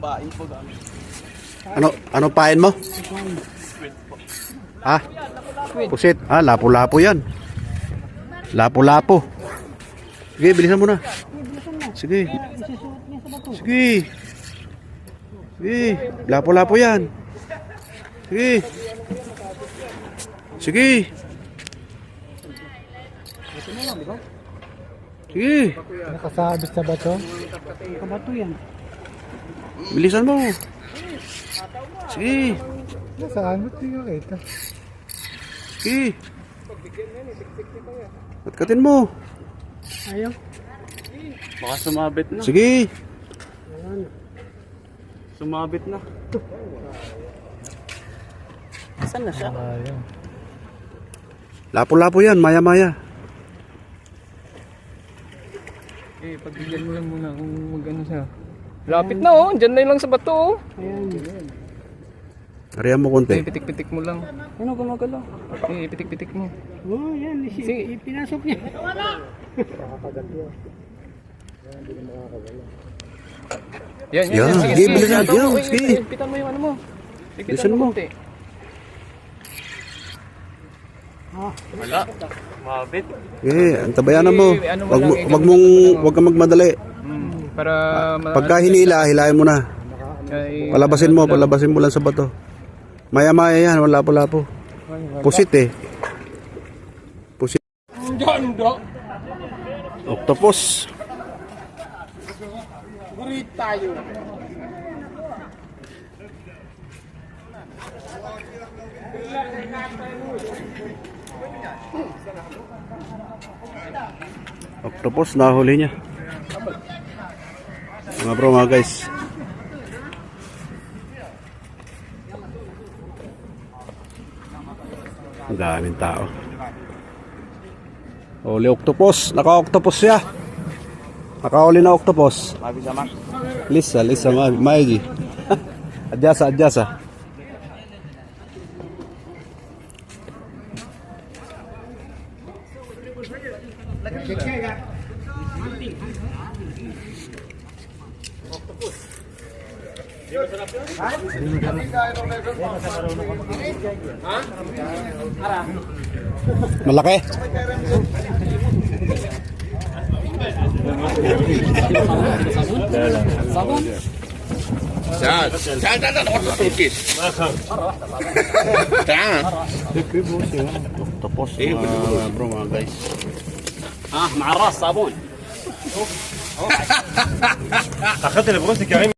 Pain po gamit. Ano pain mo? Ha? Pusit. Lapu-lapu yan. Lapu-lapu. Sige, bilisan mo na. Sige. Sige. Sige. Lapu-lapu yan. Sige. Sige. Sige. Nakasabit sa bato? Kabato yan. Bilisan mo. Sige. Nasaan? Ba't di ka kita? Sige. Katkatin mo. Ayaw. Baka sumabit na. Sige. Sumabit na. Saan na siya? Ayaw. Lapu-lapu yan, maya-maya. Pagbigyan mo lang muna kung mag-ano siya. Lapit na oh, dyan na lang sa bato oh. Harihan mo konti. Pitik-pitik mo lang. Ano gumagalaw? Pitik-pitik mo. Oo, yan. Pinasok niya. Yan, Yan, sige, bilisan. Yan, sige. Pitan mo yung ano mo. Bilisan mo. konti. Wala. Mabit. Antabayanan mo. Ano mo Wag lang, wag kang magmadali. Para Pagka hinila, hilahin mo na. Palabasin mo lang sa bato. Maya-maya yan, wala lapu-lapu. Pusit eh. Pusit. Octopus. Gurit tayo. Octopus, nahuli niya. Mga bro, mga guys. Ang daming tao. Huli octopus. Naka-octopus siya. Nakahuli na octopus. Mabisama. Lisa, Maiji. Adyasa. Malaki. Saan, ortopus. Saan? Octopus, mga bro, mga guys. مع الراس صابون. اخذت البروس كريم.